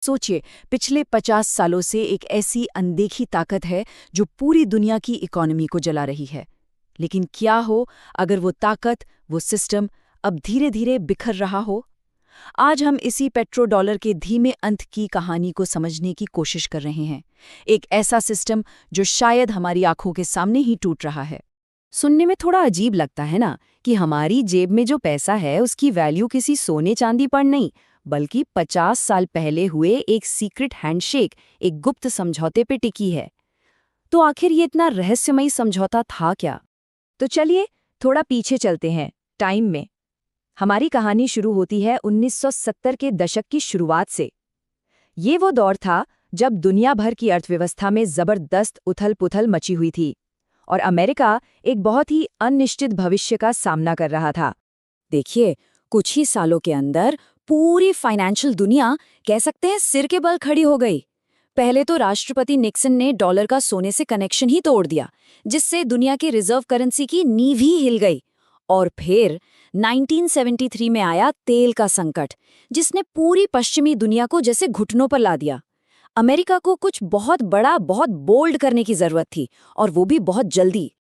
सोचिए, पिछले 50 सालों से एक ऐसी अनदेखी ताकत है जो पूरी दुनिया की इकोनॉमी को जला रही है। लेकिन क्या हो अगर वो ताकत, वो सिस्टम अब धीरे धीरे बिखर रहा हो? आज हम इसी पेट्रो डॉलर के धीमे अंत की कहानी को समझने की कोशिश कर रहे हैं। एक ऐसा सिस्टम जो शायद हमारी आंखों के सामने ही टूट रहा है। सुनने में थोड़ा अजीब लगता है ना कि हमारी जेब में जो पैसा है उसकी वैल्यू किसी सोने चांदी पर नहीं, बल्कि 50 साल पहले हुए एक सीक्रेट हैंडशेक, एक गुप्त समझौते पे टिकी है। तो आखिर ये इतना रहस्यमयी समझौता था क्या? तो चलिए थोड़ा पीछे चलते हैं टाइम में। हमारी कहानी शुरू होती है 1970 के दशक की शुरुआत से। ये वो दौर था जब दुनिया भर की अर्थव्यवस्था में जबरदस्त उथल-पुथल मची हुई थी और अमेरिका एक बहुत ही अनिश्चित भविष्य का सामना कर रहा था। देखिए, कुछ ही सालों के अंदर पूरी फाइनेंशियल दुनिया कह सकते हैं सिर के बल खड़ी हो गई। पहले तो राष्ट्रपति निक्सन ने डॉलर का सोने से कनेक्शन ही तोड़ दिया, जिससे दुनिया की रिजर्व करेंसी की नींव ही हिल गई। और फिर 1973 में आया तेल का संकट, जिसने पूरी पश्चिमी दुनिया को जैसे घुटनों पर ला दिया। अमेरिका को कुछ बहुत बड़ा, बहुत बोल्ड करने की जरूरत थी, और वो भी बहुत जल्दी।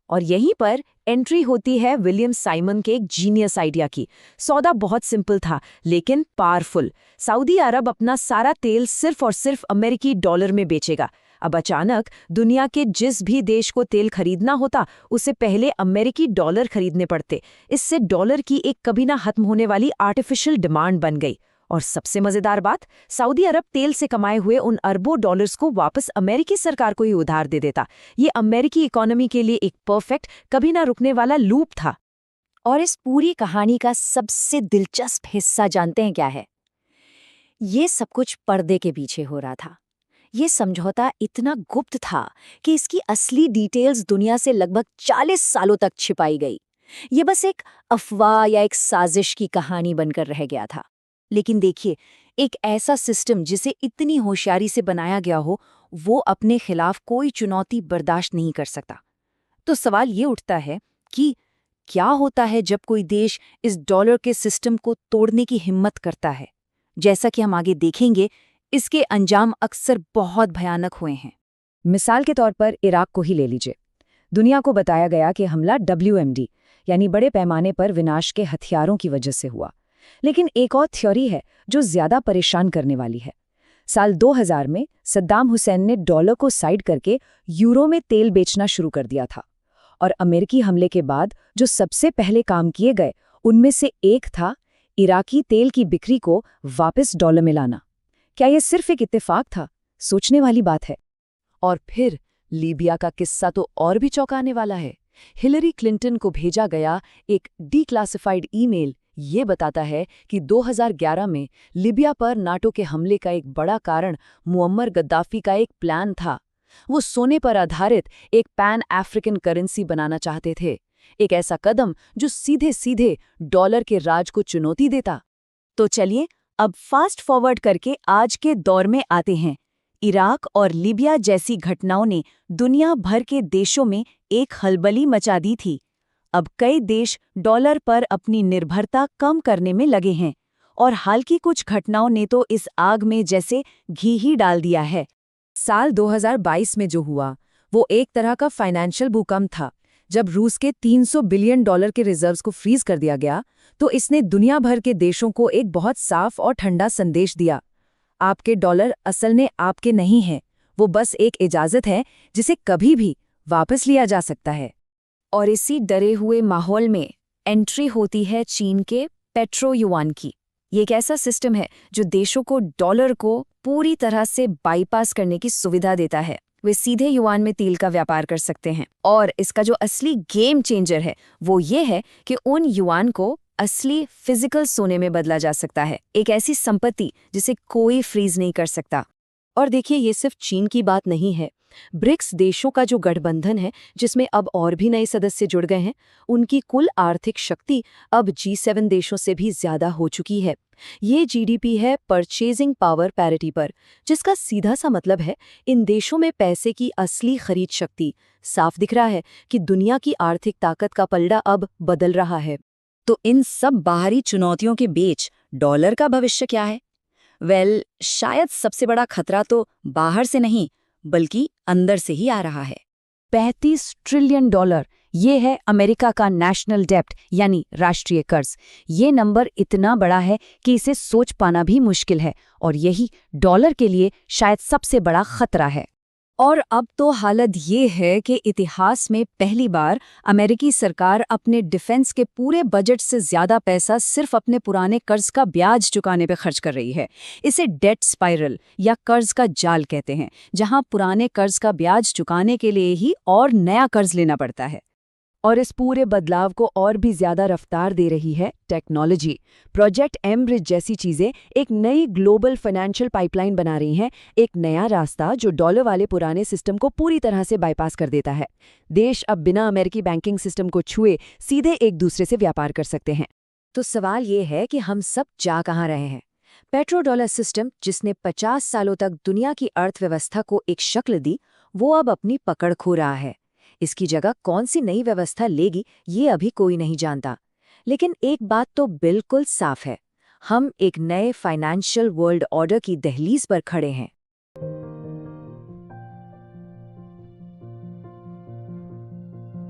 और यहीं पर एंट्री होती है विलियम साइमन के एक जीनियस आइडिया की। सौदा बहुत सिंपल था, लेकिन पावरफुल। सऊदी अरब अपना सारा तेल सिर्फ और सिर्फ अमेरिकी डॉलर में बेचेगा। अब अचानक दुनिया के जिस भी देश को तेल खरीदना होता, उसे पहले अमेरिकी डॉलर खरीदने पड़ते। इससे डॉलर की एक कभी ना खत्म होने वाली आर्टिफिशियल डिमांड बन गई। और सबसे मजेदार बात, सऊदी अरब तेल से कमाए हुए उन अरबों डॉलर्स को वापस अमेरिकी सरकार को ही उधार दे देता। ये अमेरिकी इकोनॉमी के लिए एक परफेक्ट, कभी ना रुकने वाला लूप था। और इस पूरी कहानी का सबसे दिलचस्प हिस्सा जानते हैं क्या है? ये सब कुछ पर्दे के पीछे हो रहा था। ये समझौता इतना गुप्त था कि इसकी असली डिटेल्स दुनिया से लगभग 40 सालों तक छिपाई गई। ये बस एक अफवाह या एक साजिश की कहानी बनकर रह गया था। लेकिन देखिए, एक ऐसा सिस्टम जिसे इतनी होशियारी से बनाया गया हो, वो अपने खिलाफ कोई चुनौती बर्दाश्त नहीं कर सकता। तो सवाल ये उठता है कि क्या होता है जब कोई देश इस डॉलर के सिस्टम को तोड़ने की हिम्मत करता है? जैसा कि हम आगे देखेंगे, इसके अंजाम अक्सर बहुत भयानक हुए हैं। मिसाल के तौर पर इराक को ही ले लीजिए। दुनिया को बताया गया कि हमला WMD यानी बड़े पैमाने पर विनाश के हथियारों की वजह से हुआ। लेकिन एक और थ्योरी है जो ज्यादा परेशान करने वाली है। साल 2000 में सद्दाम हुसैन ने डॉलर को साइड करके यूरो में तेल बेचना शुरू कर दिया था। और अमेरिकी हमले के बाद जो सबसे पहले काम किए गए, उनमें से एक था इराकी तेल की बिक्री को वापस डॉलर में लाना। क्या यह सिर्फ एक इत्तेफाक था? सोचने वाली बात है। और फिर लीबिया का किस्सा तो और भी चौंकाने वाला है। हिलरी क्लिंटन को भेजा गया एक डिक्लासिफाइड ईमेल ये बताता है कि 2011 में लीबिया पर नाटो के हमले का एक बड़ा कारण मुअम्मर गद्दाफी का एक प्लान था। वो सोने पर आधारित एक पैन अफ्रीकन करेंसी बनाना चाहते थे, एक ऐसा कदम जो सीधे सीधे डॉलर के राज को चुनौती देता। तो चलिए अब फास्ट फॉरवर्ड करके आज के दौर में आते हैं। इराक और लीबिया जैसी घटनाओं ने दुनिया भर के देशों में एक खलबली मचा दी थी। अब कई देश डॉलर पर अपनी निर्भरता कम करने में लगे हैं, और हाल की कुछ घटनाओं ने तो इस आग में जैसे घी ही डाल दिया है। साल 2022 में जो हुआ, वो एक तरह का फाइनेंशियल भूकंप था। जब रूस के 300 बिलियन डॉलर के रिजर्व्स को फ्रीज कर दिया गया, तो इसने दुनिया भर के देशों को एक बहुत साफ और ठंडा संदेश दिया। आपके डॉलर असल में आपके नहीं हैं, वो बस एक इजाजत है जिसे कभी भी वापस लिया जा सकता है। और इसी डरे हुए माहौल में एंट्री होती है चीन के पेट्रो युआन की। ये एक ऐसा सिस्टम है जो देशों को डॉलर को पूरी तरह से बाईपास करने की सुविधा देता है। वे सीधे युआन में तेल का व्यापार कर सकते हैं। और इसका जो असली गेम चेंजर है वो ये है कि उन युआन को असली फिजिकल सोने में बदला जा सकता है, एक ऐसी संपत्ति जिसे कोई फ्रीज नहीं कर सकता। और देखिए, ये सिर्फ चीन की बात नहीं है। ब्रिक्स देशों का जो गठबंधन है, जिसमें अब और भी नए सदस्य जुड़ गए हैं, उनकी कुल आर्थिक शक्ति अब G7 देशों से भी ज्यादा हो चुकी है। ये GDP है परचेजिंग पावर पैरिटी पर, जिसका सीधा सा मतलब है इन देशों में पैसे की असली खरीद शक्ति। साफ दिख रहा है कि दुनिया की आर्थिक ताकत का पलड़ा अब बदल रहा है। तो इन सब बाहरी चुनौतियों के बीच डॉलर का भविष्य क्या है? शायद सबसे बड़ा खतरा तो बाहर से नहीं, बल्कि अंदर से ही आ रहा है। 35 ट्रिलियन डॉलर, ये है अमेरिका का नेशनल डेब्ट यानी राष्ट्रीय कर्ज। ये नंबर इतना बड़ा है कि इसे सोच पाना भी मुश्किल है, और यही डॉलर के लिए शायद सबसे बड़ा खतरा है। और अब तो हालत ये है कि इतिहास में पहली बार अमेरिकी सरकार अपने डिफेंस के पूरे बजट से ज्यादा पैसा सिर्फ अपने पुराने कर्ज का ब्याज चुकाने पर खर्च कर रही है। इसे डेट स्पाइरल या कर्ज का जाल कहते हैं, जहां पुराने कर्ज का ब्याज चुकाने के लिए ही और नया कर्ज लेना पड़ता है। और इस पूरे बदलाव को और भी ज्यादा रफ्तार दे रही है टेक्नोलॉजी। प्रोजेक्ट एमब्रिज जैसी चीजें एक नई ग्लोबल फाइनेंशियल पाइपलाइन बना रही हैं, एक नया रास्ता जो डॉलर वाले पुराने सिस्टम को पूरी तरह से बाईपास कर देता है। देश अब बिना अमेरिकी बैंकिंग सिस्टम को छुए सीधे एक दूसरे से व्यापार कर सकते हैं। तो सवाल ये है कि हम सब जा कहाँ रहे हैं? पेट्रो डॉलर सिस्टम, जिसने 50 सालों तक दुनिया की अर्थव्यवस्था को एक शक्ल दी, वो अब अपनी पकड़ खो रहा है। इसकी जगह कौन सी नई व्यवस्था लेगी, ये अभी कोई नहीं जानता। लेकिन एक बात तो बिल्कुल साफ है, हम एक नए फाइनेंशियल वर्ल्ड ऑर्डर की दहलीज पर खड़े हैं।